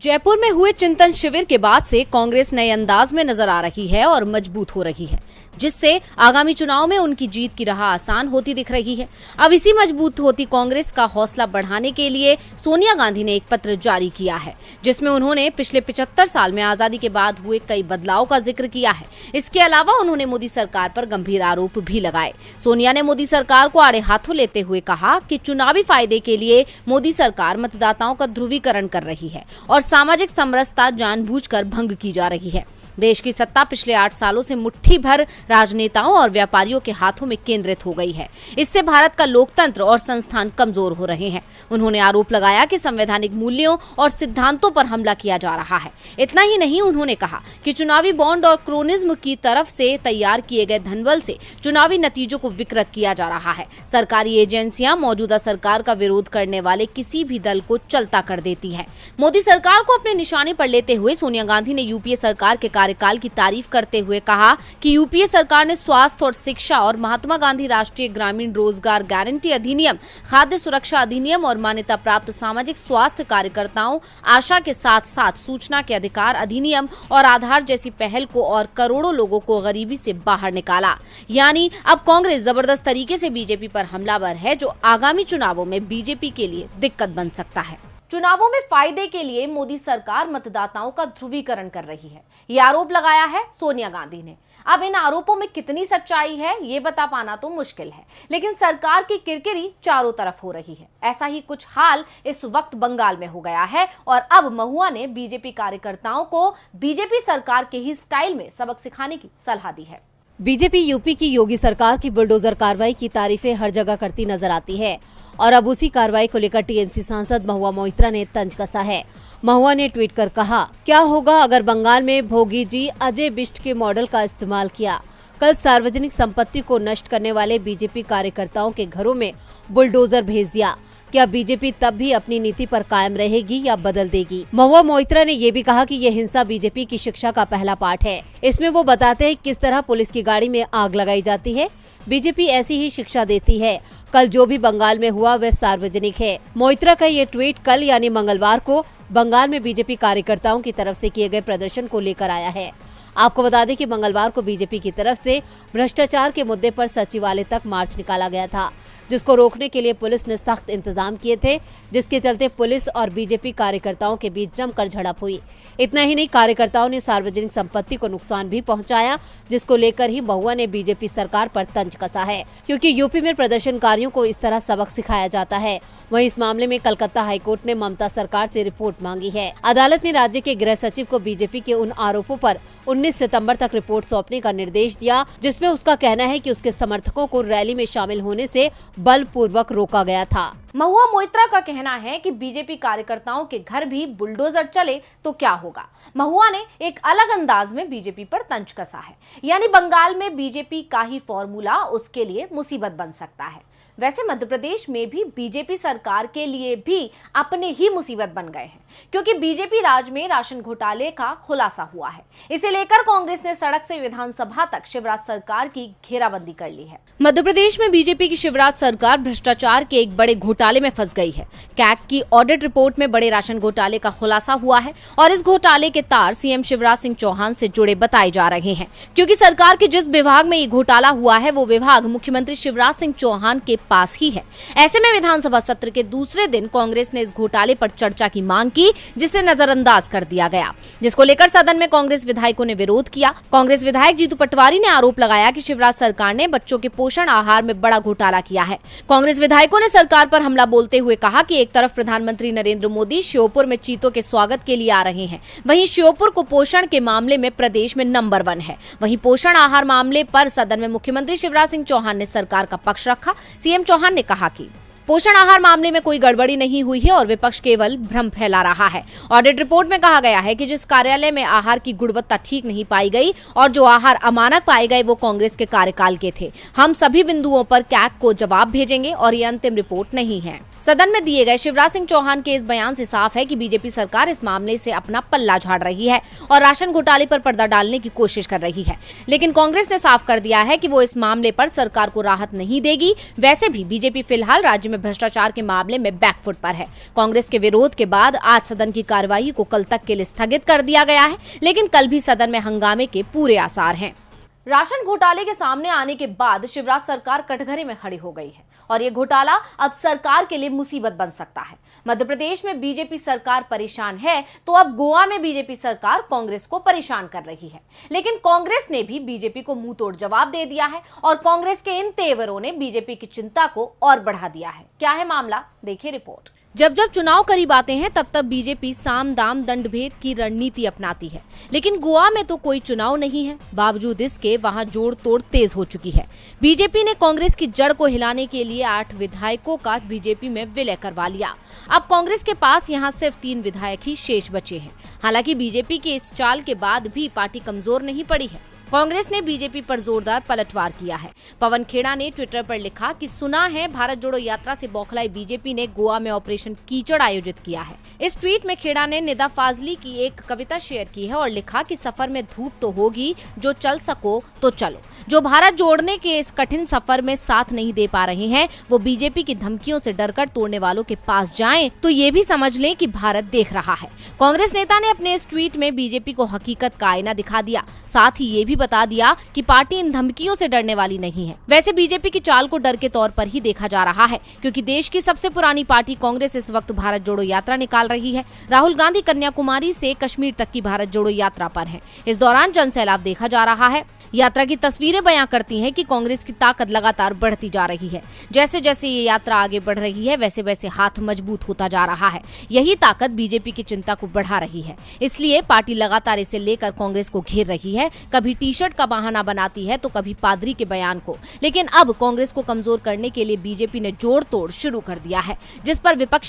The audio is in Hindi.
जयपुर में हुए चिंतन शिविर के बाद से कांग्रेस नए अंदाज में नजर आ रही है और मजबूत हो रही है, जिससे आगामी चुनाव में उनकी जीत की राह आसान होती दिख रही है। अब इसी मजबूत होती कांग्रेस का हौसला बढ़ाने के लिए सोनिया गांधी ने एक पत्र जारी किया है, जिसमें उन्होंने पिछले 75 साल में आजादी के बाद हुए कई बदलाव का जिक्र किया है। इसके अलावा उन्होंने मोदी सरकार पर गंभीर आरोप भी लगाए। सोनिया ने मोदी सरकार को आड़े हाथों लेते हुए कहा कि चुनावी फायदे के लिए मोदी सरकार मतदाताओं का ध्रुवीकरण कर रही है और सामाजिक समरसता जानबूझकर भंग की जा रही है। देश की सत्ता पिछले 8 सालों से मुट्ठी भर राजनेताओं और व्यापारियों के हाथों में केंद्रित हो गई है। इससे भारत का लोकतंत्र और संस्थान कमजोर हो रहे हैं। उन्होंने आरोप लगाया कि संवैधानिक मूल्यों और सिद्धांतों पर हमला किया जा रहा है। इतना ही नहीं, उन्होंने कहा कि चुनावी बॉन्ड और क्रोनिज्म की तरफ से तैयार किए गए धनबल से चुनावी नतीजों को विकृत किया जा रहा है। सरकारी एजेंसियां मौजूदा सरकार का विरोध करने वाले किसी भी दल को चलता कर देती है। मोदी सरकार को अपने निशाने पर लेते हुए सोनिया गांधी ने यूपीए सरकार के कार्यकाल की तारीफ करते हुए कहा कि यूपीए सरकार ने स्वास्थ्य और शिक्षा और महात्मा गांधी राष्ट्रीय ग्रामीण रोजगार गारंटी अधिनियम, खाद्य सुरक्षा अधिनियम और मान्यता प्राप्त सामाजिक स्वास्थ्य कार्यकर्ताओं आशा के साथ साथ सूचना के अधिकार अधिनियम और आधार जैसी पहल को और करोड़ों लोगों को गरीबी से बाहर निकाला। यानी अब कांग्रेस जबरदस्त तरीके से बीजेपी पर हमलावर है, जो आगामी चुनावों में बीजेपी के लिए दिक्कत बन सकता है। चुनावों में फायदे के लिए मोदी सरकार मतदाताओं का ध्रुवीकरण कर रही है, ये आरोप लगाया है सोनिया गांधी ने। अब इन आरोपों में कितनी सच्चाई है ये बता पाना तो मुश्किल है, लेकिन सरकार की किरकिरी चारों तरफ हो रही है। ऐसा ही कुछ हाल इस वक्त बंगाल में हो गया है और अब महुआ ने बीजेपी कार्यकर्ताओं को बीजेपी सरकार के ही स्टाइल में सबक सिखाने की सलाह दी है। बीजेपी यूपी की योगी सरकार की बुलडोजर कार्रवाई की तारीफें हर जगह करती नजर आती है और अब उसी कार्रवाई को लेकर टीएमसी सांसद महुआ मोइत्रा ने तंज कसा है। महुआ ने ट्वीट कर कहा, क्या होगा अगर बंगाल में भोगी जी अजय बिष्ट के मॉडल का इस्तेमाल किया। कल सार्वजनिक संपत्ति को नष्ट करने वाले बीजेपी कार्यकर्ताओं के घरों में बुलडोजर भेज दिया। क्या बीजेपी तब भी अपनी नीति पर कायम रहेगी या बदल देगी। महुआ मोइत्रा ने ये भी कहा कि यह हिंसा बीजेपी की शिक्षा का पहला पाठ है। इसमें वो बताते हैं किस तरह पुलिस की गाड़ी में आग लगाई जाती है। बीजेपी ऐसी ही शिक्षा देती है। कल जो भी बंगाल में हुआ वह सार्वजनिक है। मोइत्रा का ये ट्वीट कल यानी मंगलवार को बंगाल में बीजेपी कार्यकर्ताओं की तरफ से किए गए प्रदर्शन को लेकर आया है। आपको बता दें कि मंगलवार को बीजेपी की तरफ से भ्रष्टाचार के मुद्दे पर सचिवालय तक मार्च निकाला गया था, जिसको रोकने के लिए पुलिस ने सख्त इंतजाम किए थे, जिसके चलते पुलिस और बीजेपी कार्यकर्ताओं के बीच जमकर झड़प हुई। इतना ही नहीं, कार्यकर्ताओं ने सार्वजनिक संपत्ति को नुकसान भी पहुंचाया, जिसको लेकर ही महुआ ने बीजेपी सरकार पर तंज कसा है, क्योंकि यूपी में प्रदर्शनकारियों को इस तरह सबक सिखाया जाता है। वहीं इस मामले में कलकत्ता हाईकोर्ट ने ममता सरकार से रिपोर्ट मांगी है। अदालत ने राज्य के गृह सचिव को बीजेपी के उन आरोपों पर 19 सितंबर तक रिपोर्ट सौंपने का निर्देश दिया, जिसमें उसका कहना है कि उसके समर्थकों को रैली में शामिल होने से बलपूर्वक रोका गया था। महुआ मोइत्रा का कहना है कि बीजेपी कार्यकर्ताओं के घर भी बुलडोजर चले तो क्या होगा। महुआ ने एक अलग अंदाज में बीजेपी पर तंज कसा है, यानी बंगाल में बीजेपी का ही फॉर्मूला उसके लिए मुसीबत बन सकता है। वैसे मध्य प्रदेश में भी बीजेपी सरकार के लिए भी अपने ही मुसीबत बन गए हैं, क्योंकि बीजेपी राज में राशन घोटाले का खुलासा हुआ है। इसे लेकर कांग्रेस ने सड़क से विधानसभा तक शिवराज सरकार की घेराबंदी कर ली है। मध्य प्रदेश में बीजेपी की शिवराज सरकार भ्रष्टाचार के एक बड़े घोटाले में फंस गई है। कैग की ऑडिट रिपोर्ट में बड़े राशन घोटाले का खुलासा हुआ है और इस घोटाले के तार सीएम शिवराज सिंह चौहान से जुड़े बताए जा रहे हैं, क्योंकि सरकार के जिस विभाग में ये घोटाला हुआ है वो विभाग मुख्यमंत्री शिवराज सिंह चौहान के पास ही है। ऐसे में विधानसभा सत्र के दूसरे दिन कांग्रेस ने इस घोटाले पर चर्चा की मांग की, जिसे नजरअंदाज कर दिया गया, जिसको लेकर सदन में कांग्रेस विधायकों ने विरोध किया। कांग्रेस विधायक जीतू पटवारी ने आरोप लगाया कि शिवराज सरकार ने बच्चों के पोषण आहार में बड़ा घोटाला किया है। कांग्रेस विधायकों ने सरकार पर हमला बोलते हुए कहा कि एक तरफ प्रधानमंत्री नरेंद्र मोदी श्योपुर में चीतों के स्वागत के लिए आ रहे हैं, वहीं श्योपुर को पोषण के मामले में प्रदेश में नंबर 1 है। वहीं पोषण आहार मामले पर सदन में मुख्यमंत्री शिवराज सिंह चौहान ने सरकार का पक्ष रखा। सीएम चौहान ने कहा कि पोषण आहार मामले में कोई गड़बड़ी नहीं हुई है और विपक्ष केवल भ्रम फैला रहा है। ऑडिट रिपोर्ट में कहा गया है कि जिस कार्यालय में आहार की गुणवत्ता ठीक नहीं पाई गई और जो आहार अमानक पाए गए वो कांग्रेस के कार्यकाल के थे। हम सभी बिंदुओं पर कैग को जवाब भेजेंगे और ये अंतिम रिपोर्ट नहीं है। सदन में दिए गए शिवराज सिंह चौहान के इस बयान से साफ है कि बीजेपी सरकार इस मामले से अपना पल्ला झाड़ रही है और राशन घोटाले पर पर्दा डालने की कोशिश कर रही है। लेकिन कांग्रेस ने साफ कर दिया है कि वो इस मामले पर सरकार को राहत नहीं देगी। वैसे भी बीजेपी फिलहाल राज्य में भ्रष्टाचार के मामले में बैकफुट पर है। कांग्रेस के विरोध के बाद आज सदन की कार्यवाही को कल तक के लिए स्थगित कर दिया गया है, लेकिन कल भी सदन में हंगामे के पूरे आसार हैं। राशन घोटाले के सामने आने के बाद शिवराज सरकार कटघरे में खड़ी हो गई है और ये घोटाला अब सरकार के लिए मुसीबत बन सकता है। मध्य प्रदेश में बीजेपी सरकार परेशान है तो अब गोवा में बीजेपी सरकार कांग्रेस को परेशान कर रही है। लेकिन कांग्रेस ने भी बीजेपी को मुंह तोड़ जवाब दे दिया है और कांग्रेस के इन तेवरों ने बीजेपी की चिंता को और बढ़ा दिया है। क्या है मामला, देखिए रिपोर्ट। जब जब चुनाव करीब आते हैं तब तब बीजेपी साम दाम दंड भेद की रणनीति अपनाती है, लेकिन गोवा में तो कोई चुनाव नहीं है। बावजूद इसके वहां जोड़ तोड़ तेज हो चुकी है। बीजेपी ने कांग्रेस की जड़ को हिलाने के लिए 8 विधायकों का बीजेपी में विलय करवा लिया। अब कांग्रेस के पास यहां सिर्फ 3 विधायक ही शेष बचे हैं। हालांकि बीजेपी के इस चाल के बाद भी पार्टी कमजोर नहीं पड़ी है। कांग्रेस ने बीजेपी पर जोरदार पलटवार किया है। पवन खेड़ा ने ट्विटर पर लिखा कि सुना है भारत जोड़ो यात्रा से बौखलाई बीजेपी ने गोवा में ऑपरेशन कीचड़ आयोजित किया है। इस ट्वीट में खेड़ा ने निदा फाजली की एक कविता शेयर की है और लिखा कि सफर में धूप तो होगी, जो चल सको तो चलो। जो भारत जोड़ने के इस कठिन सफर में साथ नहीं दे पा रहे हैं, वो बीजेपी की धमकियों से डरकर तोड़ने वालों के पास जाएं तो ये भी समझ लें कि भारत देख रहा है। कांग्रेस नेता ने अपने इस ट्वीट में बीजेपी को हकीकत का आईना दिखा दिया। साथ ही ये भी बता दिया कि पार्टी इन धमकियों से डरने वाली नहीं है। वैसे बीजेपी की चाल को डर के तौर पर ही देखा जा रहा है, क्योंकि देश की सबसे पुरानी पार्टी कांग्रेस इस वक्त भारत जोड़ो यात्रा निकाल रही है। राहुल गांधी कन्याकुमारी से कश्मीर तक की भारत जोड़ो यात्रा पर हैं। इस दौरान जनसैलाब देखा जा रहा है। यात्रा की तस्वीरें बयां करती हैं कि कांग्रेस की ताकत लगातार बढ़ती जा रही है। जैसे जैसे ये यात्रा आगे बढ़ रही है, वैसे वैसे हाथ मजबूत होता जा रहा है। यही ताकत बीजेपी की चिंता को बढ़ा रही है। इसलिए पार्टी लगातार इसे लेकर कांग्रेस को घेर रही है। कभी टी शर्ट का बहाना बनाती है तो कभी पादरी के बयान को। लेकिन अब कांग्रेस को कमजोर करने के लिए बीजेपी ने जोड़ तोड़ शुरू कर दिया है, जिस पर विपक्ष